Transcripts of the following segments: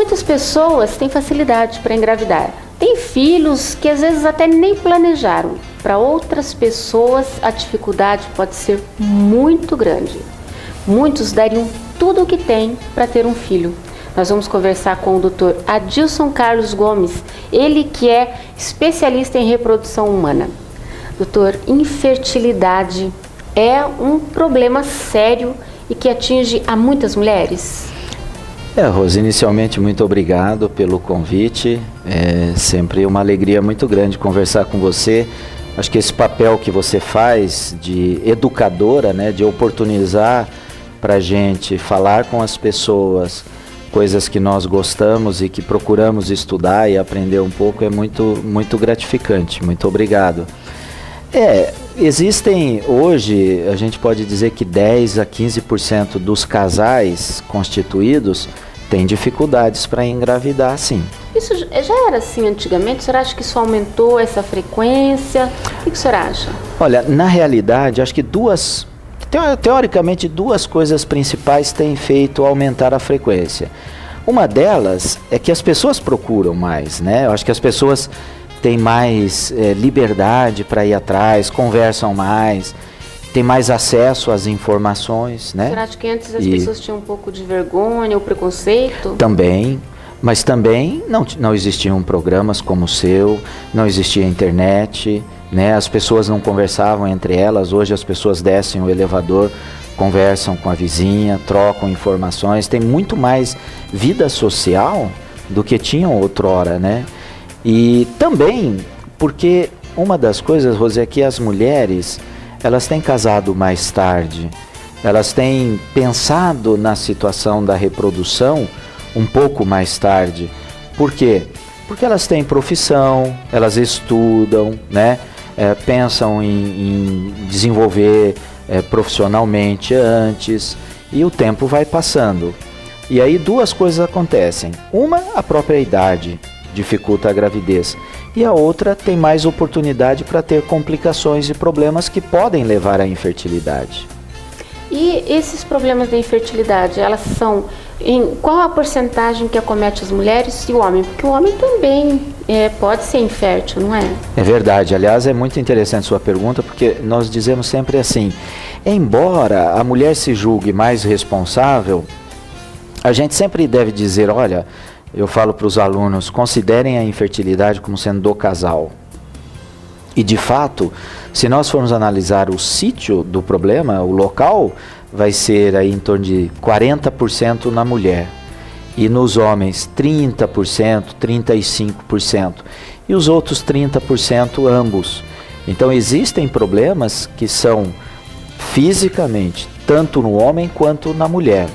Muitas pessoas têm facilidade para engravidar. Tem filhos que às vezes até nem planejaram. Para outras pessoas, a dificuldade pode ser muito grande. Muitos dariam tudo o que têm para ter um filho. Nós vamos conversar com o Dr. Adilson Carlos Gomes, ele que é especialista em reprodução humana. Doutor, infertilidade é um problema sério e que atinge a muitas mulheres? Rose, inicialmente muito obrigado pelo convite, é sempre uma alegria muito grande conversar com você. Acho que esse papel que você faz de educadora, né, de oportunizar para a gente falar com as pessoas coisas que nós gostamos e que procuramos estudar e aprender um pouco, é muito gratificante. Muito obrigado. Existem hoje, a gente pode dizer que 10 a 15% dos casais constituídos têm dificuldades para engravidar, sim. Isso já era assim antigamente? O senhor acha que isso aumentou, essa frequência? O que o senhor acha? Olha, na realidade, acho que teoricamente duas coisas principais têm feito aumentar a frequência. Uma delas é que as pessoas procuram mais, né? Eu acho que as pessoas têm mais liberdade para ir atrás, conversam mais, têm mais acesso às informações, né? Você acha que antes as pessoas tinham um pouco de vergonha ou preconceito? Também, mas também não existiam programas como o seu, não existia internet, né? As pessoas não conversavam entre elas. Hoje as pessoas descem o elevador, conversam com a vizinha, trocam informações, tem muito mais vida social do que tinham outrora, né? E também porque uma das coisas, Rose, é que as mulheres, elas têm casado mais tarde, elas têm pensado na situação da reprodução um pouco mais tarde. Por quê? Porque elas têm profissão, elas estudam, né? Pensam em desenvolver profissionalmente antes, e o tempo vai passando. E aí duas coisas acontecem. Uma, a própria idade dificulta a gravidez, e a outra, tem mais oportunidade para ter complicações e problemas que podem levar à infertilidade. E esses problemas da infertilidade, elas são qual a porcentagem que acomete as mulheres e o homem? Porque o homem também pode ser infértil, não é? É verdade. Aliás, é muito interessante sua pergunta, porque nós dizemos sempre assim, embora a mulher se julgue mais responsável, a gente sempre deve dizer, olha, eu falo para os alunos, considerem a infertilidade como sendo do casal. E de fato, se nós formos analisar o sítio do problema, o local, vai ser aí em torno de 40% na mulher. E nos homens 30%, 35%. E os outros 30% ambos. Então existem problemas que são fisicamente, tanto no homem quanto na mulher.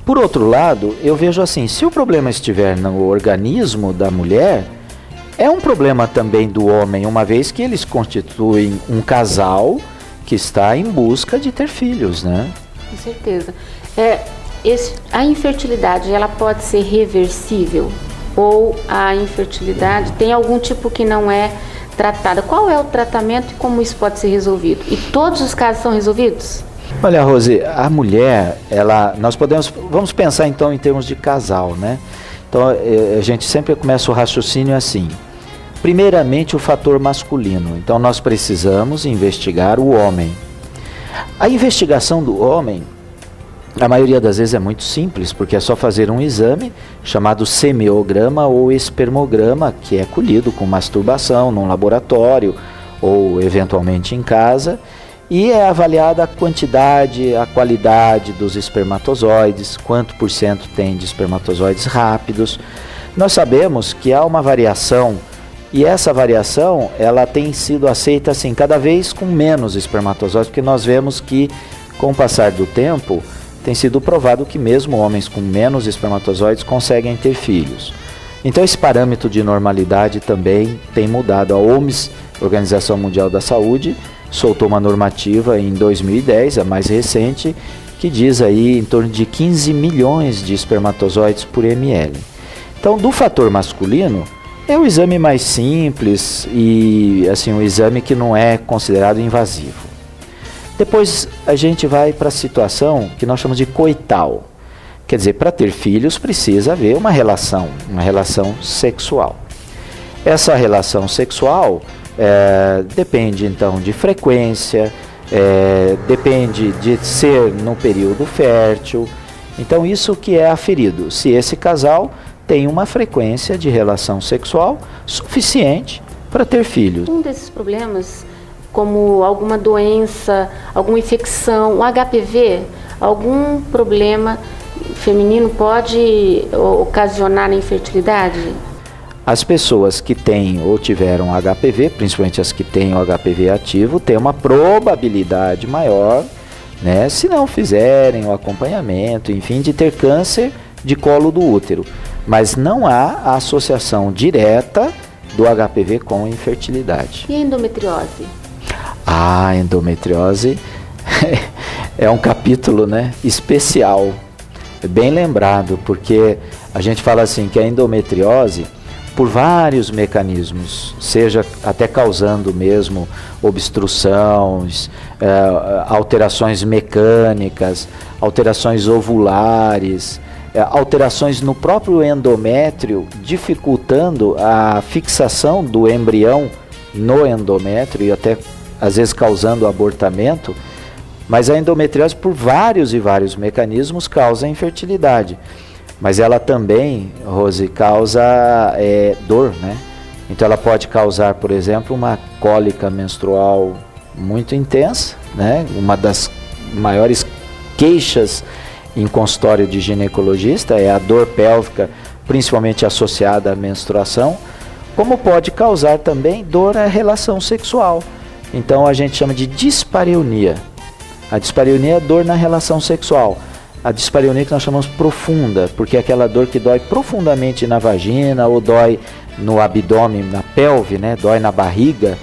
Por outro lado, eu vejo assim, se o problema estiver no organismo da mulher, é um problema também do homem, uma vez que eles constituem um casal que está em busca de ter filhos, né? Com certeza. A infertilidade, ela pode ser reversível? Ou a infertilidade tem algum tipo que não é tratada? Qual é o tratamento e como isso pode ser resolvido? E todos os casos são resolvidos? Olha, Rose, a mulher, vamos pensar então em termos de casal, né? Então, a gente sempre começa o raciocínio assim. Primeiramente, o fator masculino. Então, nós precisamos investigar o homem. A investigação do homem, a maioria das vezes é muito simples, porque é só fazer um exame chamado semeograma ou espermograma, que é colhido com masturbação num laboratório ou eventualmente em casa, e é avaliada a quantidade, a qualidade dos espermatozoides, quanto por cento tem de espermatozoides rápidos. Nós sabemos que há uma variação, e essa variação ela tem sido aceita assim, cada vez com menos espermatozoides, porque nós vemos que com o passar do tempo tem sido provado que mesmo homens com menos espermatozoides conseguem ter filhos. Então esse parâmetro de normalidade também tem mudado. A OMS, Organização Mundial da Saúde, soltou uma normativa em 2010, a mais recente, que diz aí em torno de 15 milhões de espermatozoides por ml. Então, do fator masculino, é o exame mais simples e assim, um exame que não é considerado invasivo. Depois a gente vai para a situação que nós chamamos de coital, Quer dizer, para ter filhos precisa haver uma relação sexual. Essa relação sexual depende então de frequência, depende de ser no período fértil. Então isso que é aferido, se esse casal tem uma frequência de relação sexual suficiente para ter filhos. Um desses problemas, como alguma doença, alguma infecção, o HPV, algum problema feminino pode ocasionar a infertilidade? As pessoas que têm ou tiveram HPV, principalmente as que têm o HPV ativo, têm uma probabilidade maior, né, se não fizerem o acompanhamento, enfim, de ter câncer de colo do útero. Mas não há a associação direta do HPV com infertilidade. E a endometriose? A endometriose é um capítulo, né, especial, bem lembrado, porque a gente fala assim que a endometriose, por vários mecanismos, seja até causando mesmo obstruções, alterações mecânicas, alterações ovulares, alterações no próprio endométrio, dificultando a fixação do embrião no endométrio e até às vezes causando abortamento. Mas a endometriose, por vários e vários mecanismos, causa infertilidade. Mas ela também, Rose, causa dor, né? Então ela pode causar, por exemplo, uma cólica menstrual muito intensa, né? Uma das maiores queixas em consultório de ginecologista é a dor pélvica, principalmente associada à menstruação, como pode causar também dor à relação sexual. Então a gente chama de dispareunia. A dispareunia é dor na relação sexual. A dispareunia que nós chamamos profunda, porque é aquela dor que dói profundamente na vagina ou dói no abdômen, na pelve, né? Dói na barriga.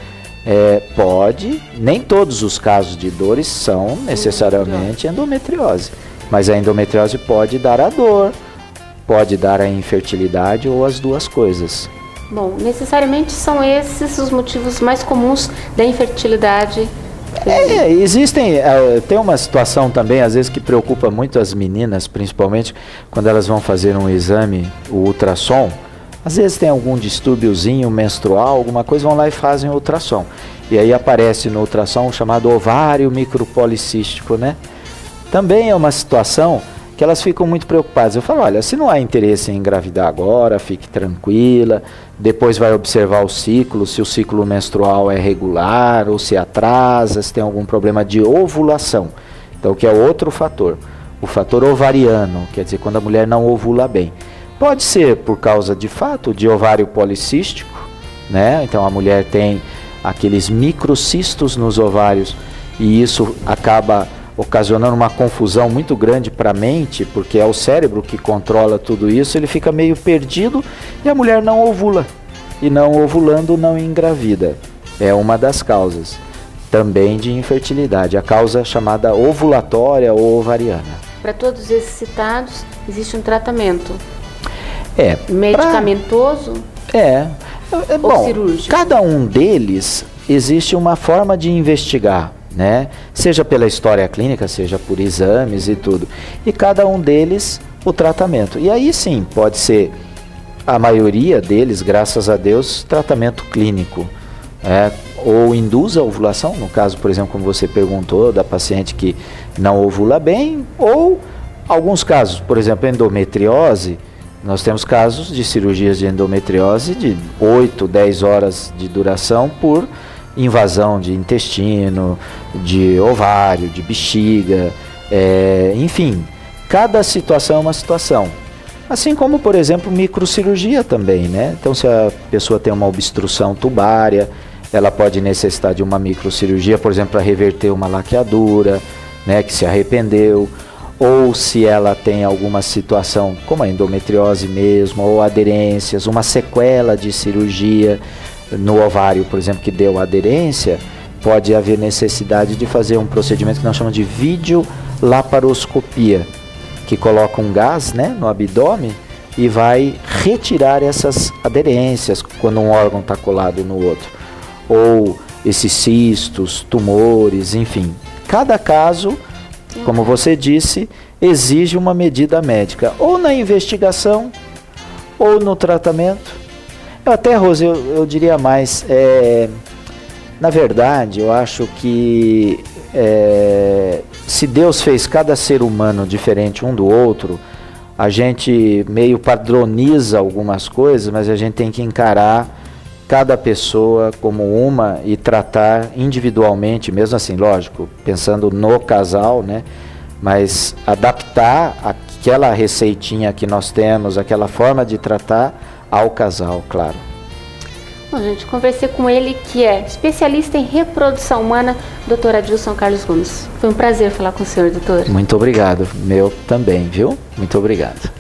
Nem todos os casos de dores são necessariamente endometriose, mas a endometriose pode dar a dor, pode dar a infertilidade ou as duas coisas. Bom, necessariamente são esses os motivos mais comuns da infertilidade. Tem uma situação também, às vezes, que preocupa muito as meninas, principalmente quando elas vão fazer um exame, o ultrassom. Às vezes tem algum distúrbiozinho menstrual, alguma coisa, vão lá e fazem o ultrassom. E aí aparece no ultrassom o chamado ovário micropolicístico, né? Também é uma situação que elas ficam muito preocupadas. Eu falo, olha, se não há interesse em engravidar agora, fique tranquila, depois vai observar o ciclo, se o ciclo menstrual é regular ou se atrasa, se tem algum problema de ovulação. Então, que é outro fator. O fator ovariano, quer dizer, quando a mulher não ovula bem. Pode ser por causa, de fato, de ovário policístico, né? Então, a mulher tem aqueles microcistos nos ovários e isso acaba ocasionando uma confusão muito grande para a mente, porque é o cérebro que controla tudo isso, ele fica meio perdido e a mulher não ovula. E não ovulando, não engravida. É uma das causas também de infertilidade, a causa chamada ovulatória ou ovariana. Para todos esses citados, existe um tratamento medicamentoso ou bom, cirúrgico? Cada um deles existe uma forma de investigar, né? Seja pela história clínica, seja por exames e tudo. E cada um deles o tratamento. E aí sim, pode ser a maioria deles, graças a Deus, tratamento clínico. Ou induz a ovulação, no caso, por exemplo, como você perguntou, da paciente que não ovula bem, ou alguns casos, por exemplo, endometriose. Nós temos casos de cirurgias de endometriose de 8, 10 horas de duração por invasão de intestino, de ovário, de bexiga, enfim, cada situação é uma situação. Assim como, por exemplo, microcirurgia também, né? Então, se a pessoa tem uma obstrução tubária, ela pode necessitar de uma microcirurgia, por exemplo, para reverter uma laqueadura, né, que se arrependeu, ou se ela tem alguma situação, como a endometriose mesmo, ou aderências, uma sequela de cirurgia no ovário, por exemplo, que deu aderência, pode haver necessidade de fazer um procedimento que nós chamamos de videolaparoscopia, que coloca um gás, né, no abdômen e vai retirar essas aderências quando um órgão está colado no outro. Ou esses cistos, tumores, enfim. Cada caso, como você disse, exige uma medida médica, ou na investigação, ou no tratamento. Eu até, Rose, eu diria mais, na verdade, eu acho que se Deus fez cada ser humano diferente um do outro, a gente meio padroniza algumas coisas, mas a gente tem que encarar cada pessoa como uma e tratar individualmente, mesmo assim, lógico, pensando no casal, né? Mas adaptar aquela receitinha que nós temos, aquela forma de tratar ao casal, claro. Bom, gente, conversei com ele, que é especialista em reprodução humana, Dr. Adilson Carlos Gomes. Foi um prazer falar com o senhor, doutor. Muito obrigado, meu também, viu? Muito obrigado.